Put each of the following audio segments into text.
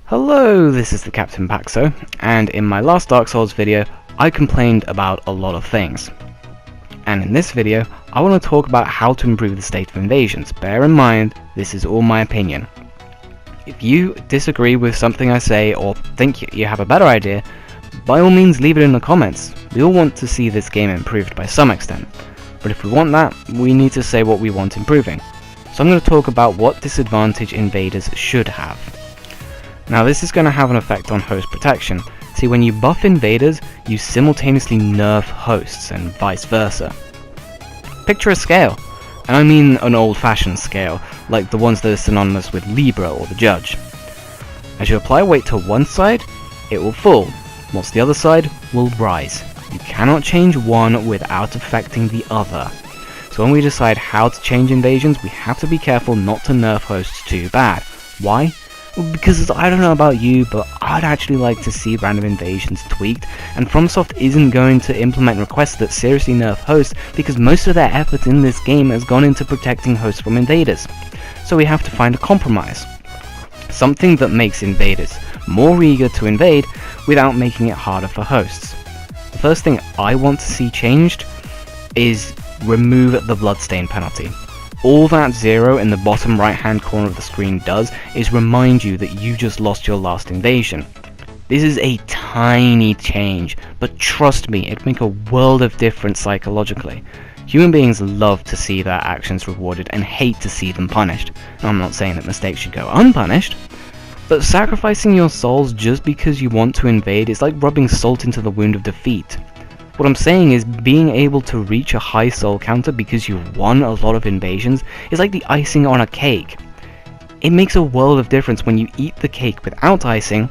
Hello, this is the Captain Paxo, and in my last Dark Souls video, I complained about a lot of things. And in this video, I want to talk about how to improve the state of invasions. Bear in mind, this is all my opinion. If you disagree with something I say or think you have a better idea, by all means leave it in the comments. We all want to see this game improved by some extent. But if we want that, we need to say what we want improving. So I'm going to talk about what disadvantage invaders should have. Now this is going to have an effect on host protection. See, when you buff invaders, you simultaneously nerf hosts and vice versa. Picture a scale, and I mean an old-fashioned scale, like the ones that are synonymous with Libra or the Judge. As you apply weight to one side, it will fall, whilst the other side will rise. You cannot change one without affecting the other. So when we decide how to change invasions, we have to be careful not to nerf hosts too bad. Why? Because I don't know about you, but I'd actually like to see random invasions tweaked, and FromSoft isn't going to implement requests that seriously nerf hosts because most of their effort in this game has gone into protecting hosts from invaders. So we have to find a compromise. Something that makes invaders more eager to invade without making it harder for hosts. The first thing I want to see changed is remove the bloodstain penalty. All that 0 in the bottom right hand corner of the screen does is remind you that you just lost your last invasion. This is a tiny change, but trust me, it'd make a world of difference psychologically. Human beings love to see their actions rewarded and hate to see them punished. I'm not saying that mistakes should go unpunished, but sacrificing your souls just because you want to invade is like rubbing salt into the wound of defeat. What I'm saying is, being able to reach a high soul counter because you won a lot of invasions is like the icing on a cake. It makes a world of difference when you eat the cake without icing,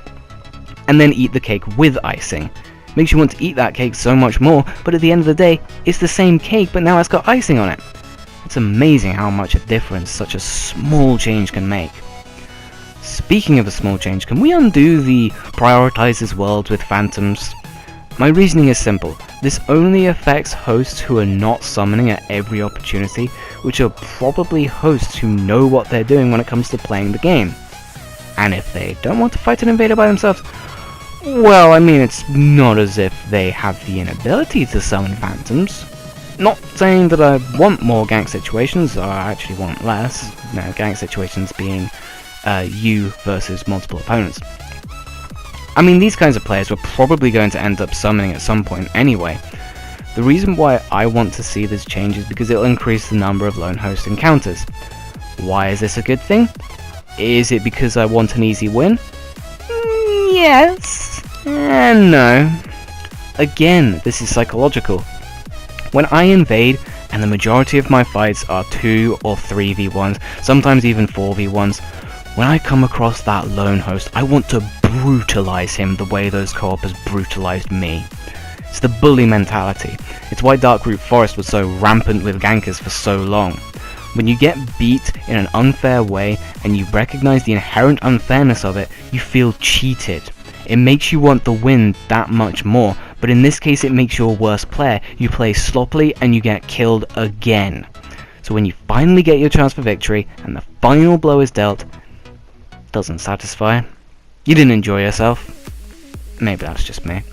and then eat the cake with icing. It makes you want to eat that cake so much more, but at the end of the day, it's the same cake, but now it's got icing on it. It's amazing how much a difference such a small change can make. Speaking of a small change, can we undo the prioritizes world with phantoms? My reasoning is simple. This only affects hosts who are not summoning at every opportunity, which are probably hosts who know what they're doing when it comes to playing the game. And if they don't want to fight an invader by themselves, well, I mean, it's not as if they have the inability to summon phantoms. Not saying that I want more gank situations, or I actually want less. No, gank situations being you versus multiple opponents. I mean, these kinds of players were probably going to end up summoning at some point anyway. The reason why I want to see this change is because it'll increase the number of lone host encounters. Why is this a good thing? Is it because I want an easy win? Yes and no. Again, this is psychological. When I invade, and the majority of my fights are 2 or 3v1s, sometimes even 4v1s, when I come across that lone host, I want to brutalize him the way those co-opers brutalized me. It's the bully mentality. It's why Darkroot Forest was so rampant with gankers for so long. When you get beat in an unfair way and you recognize the inherent unfairness of it, you feel cheated. It makes you want the win that much more, but in this case it makes you a worse player. You play sloppily and you get killed again. So when you finally get your chance for victory and the final blow is dealt, doesn't satisfy. You didn't enjoy yourself. Maybe that's just me.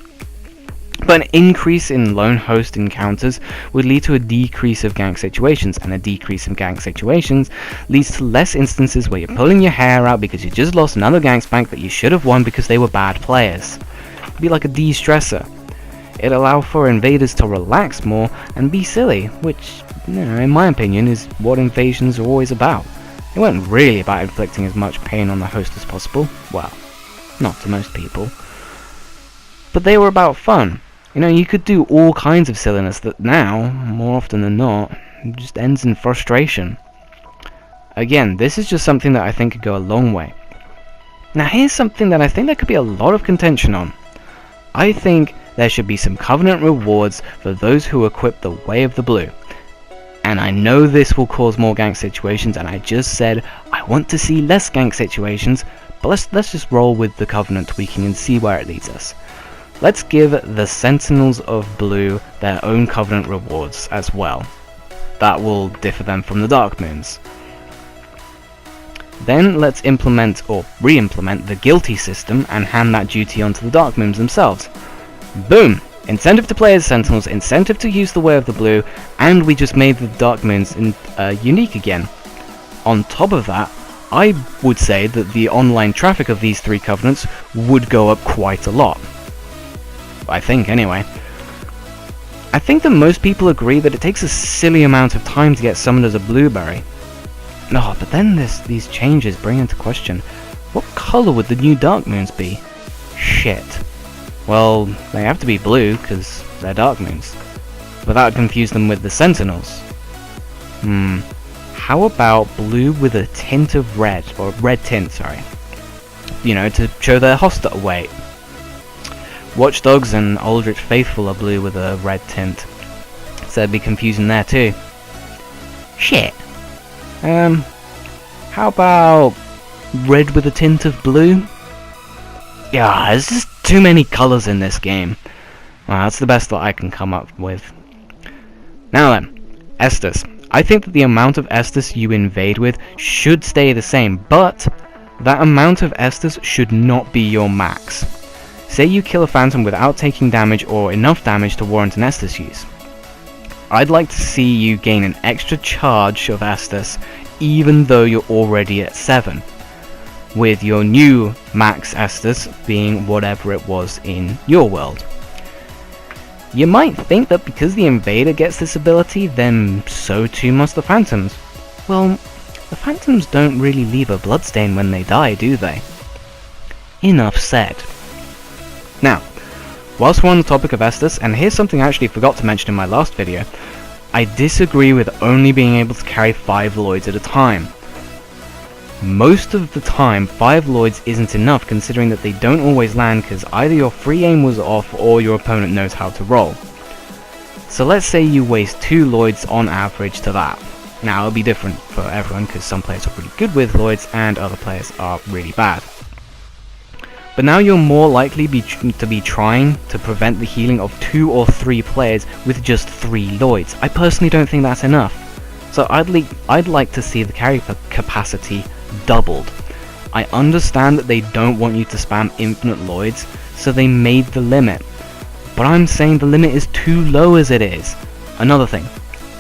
But an increase in lone host encounters would lead to a decrease of gank situations, and a decrease in gank situations leads to less instances where you're pulling your hair out because you just lost another gank spank that you should have won because they were bad players. It'd be like a de-stressor. It'd allow for invaders to relax more and be silly, which, in my opinion, is what invasions are always about. They weren't really about inflicting as much pain on the host as possible. Well, not to most people. But they were about fun. You could do all kinds of silliness that now, more often than not, just ends in frustration. Again, this is just something that I think could go a long way. Now here's something that I think there could be a lot of contention on. I think there should be some Covenant rewards for those who equip the Way of the Blue. And I know this will cause more gank situations, and I just said I want to see less gank situations, but let's just roll with the Covenant tweaking and see where it leads us. Let's give the Sentinels of Blue their own Covenant rewards as well. That will differ them from the Dark Moons. Then let's implement or re-implement the guilty system and hand that duty onto the Dark Moons themselves. Boom! Incentive to play as Sentinels, incentive to use the Way of the Blue, and we just made the Dark Moons unique again. On top of that, I would say that the online traffic of these three covenants would go up quite a lot. I think, anyway. I think that most people agree that it takes a silly amount of time to get summoned as a blueberry. No, but then these changes bring into question, what colour would the new Dark Moons be? Shit. Well, they have to be blue, because they're Dark Moons. But that would confuse them with the Sentinels. How about blue with a tint of red, or red tint, sorry. You know, to show their hostile weight. Watchdogs and Aldrich Faithful are blue with a red tint, so it'd be confusing there too. Shit. How about red with a tint of blue? Yeah, there's just too many colours in this game. Well, that's the best that I can come up with. Now then, Estus. I think that the amount of Estus you invade with should stay the same, but that amount of Estus should not be your max. Say you kill a Phantom without taking damage or enough damage to warrant an Estus use. I'd like to see you gain an extra charge of Estus even though you're already at 7, with your new max Estus being whatever it was in your world. You might think that because the Invader gets this ability, then so too must the Phantoms. Well, the Phantoms don't really leave a bloodstain when they die, do they? Enough said. Now, whilst we're on the topic of Estus, and here's something I actually forgot to mention in my last video, I disagree with only being able to carry 5 Lloyds at a time. Most of the time, 5 Lloyds isn't enough, considering that they don't always land because either your free aim was off or your opponent knows how to roll. So let's say you waste 2 Lloyds on average to that. Now it'll be different for everyone because some players are pretty good with Lloyds and other players are really bad. But now you're more likely to be trying to prevent the healing of 2 or 3 players with just 3 Lloyds. I personally don't think that's enough. So I'd like to see the carry capacity doubled. I understand that they don't want you to spam infinite Lloyds, so they made the limit. But I'm saying the limit is too low as it is. Another thing,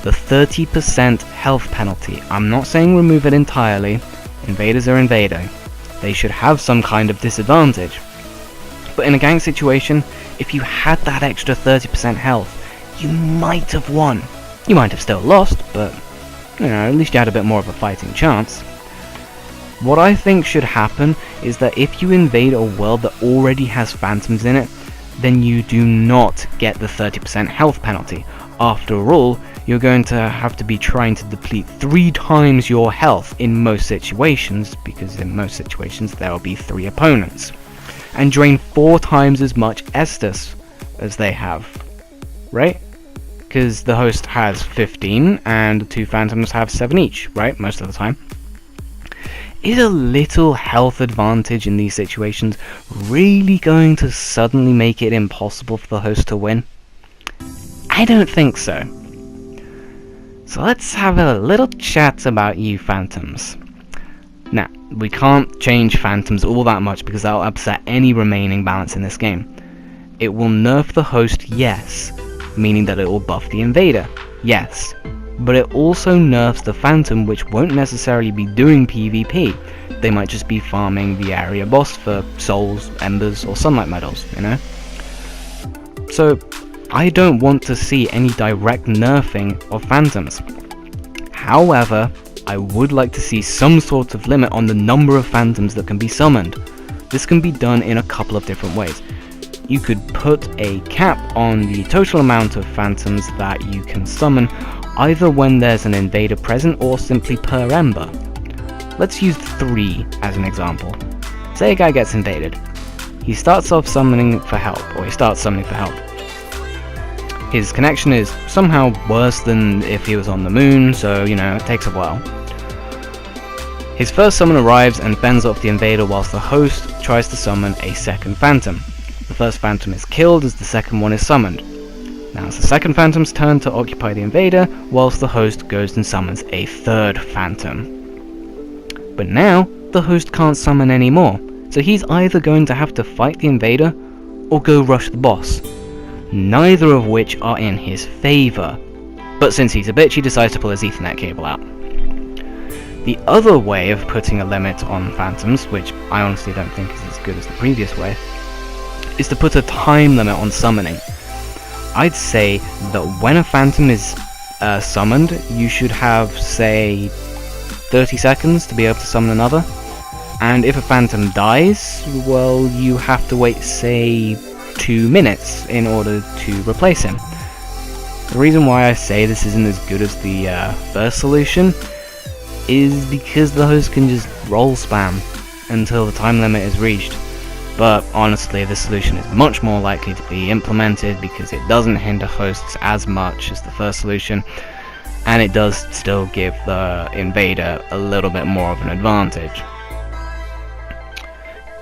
the 30% health penalty. I'm not saying remove it entirely. Invaders are invader. They should have some kind of disadvantage. But in a gang situation, if you had that extra 30% health, you might have won. You might have still lost, but you know, at least you had a bit more of a fighting chance. What I think should happen is that if you invade a world that already has Phantoms in it, then you do not get the 30% health penalty. After all, you're going to have to be trying to deplete 3 times your health in most situations, because in most situations there will be 3 opponents, and drain 4 times as much Estus as they have, right? Because the host has 15 and the 2 Phantoms have 7 each, right? Most of the time. Is a little health advantage in these situations really going to suddenly make it impossible for the host to win? I don't think so. So let's have a little chat about you Phantoms. Now, we can't change Phantoms all that much because that'll upset any remaining balance in this game. It will nerf the host, yes, meaning that it will buff the Invader, yes. But it also nerfs the Phantom, which won't necessarily be doing PvP. They might just be farming the area boss for souls, embers, or sunlight medals, you know? So, I don't want to see any direct nerfing of Phantoms. However, I would like to see some sort of limit on the number of Phantoms that can be summoned. This can be done in a couple of different ways. You could put a cap on the total amount of Phantoms that you can summon, either when there's an invader present or simply per ember. Let's use 3 as an example. Say a guy gets invaded. He starts off summoning for help, or he starts summoning for help. His connection is somehow worse than if he was on the moon, so you know, it takes a while. His first summon arrives and fends off the invader whilst the host tries to summon a second Phantom. The first Phantom is killed as the second one is summoned. Now it's the second Phantom's turn to occupy the invader, whilst the host goes and summons a third Phantom. But now, the host can't summon anymore, so he's either going to have to fight the invader, or go rush the boss. Neither of which are in his favour. But since he's a bitch, he decides to pull his Ethernet cable out. The other way of putting a limit on phantoms, which I honestly don't think is as good as the previous way, is to put a time limit on summoning. I'd say that when a phantom is summoned, you should have, say, 30 seconds to be able to summon another. And if a phantom dies, well, you have to wait, say, 2 minutes in order to replace him. The reason why I say this isn't as good as the first solution is because the host can just roll spam until the time limit is reached. But honestly, this solution is much more likely to be implemented because it doesn't hinder hosts as much as the first solution, and it does still give the invader a little bit more of an advantage.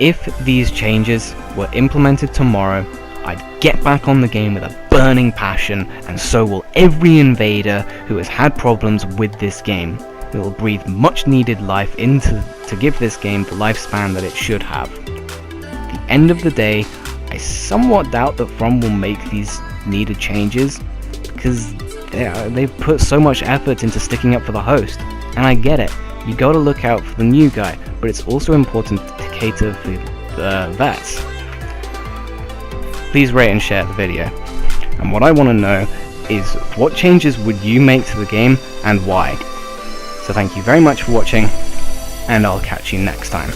If these changes were implemented tomorrow, I'd get back on the game with a burning passion, and so will every invader who has had problems with this game. It will breathe much needed life to give this game the lifespan that it should have. At the end of the day, I somewhat doubt that From will make these needed changes, because they've put so much effort into sticking up for the host, and I get it. You gotta look out for the new guy, but it's also important to cater for the vets. Please rate and share the video. And what I want to know is, what changes would you make to the game and why? So thank you very much for watching, and I'll catch you next time.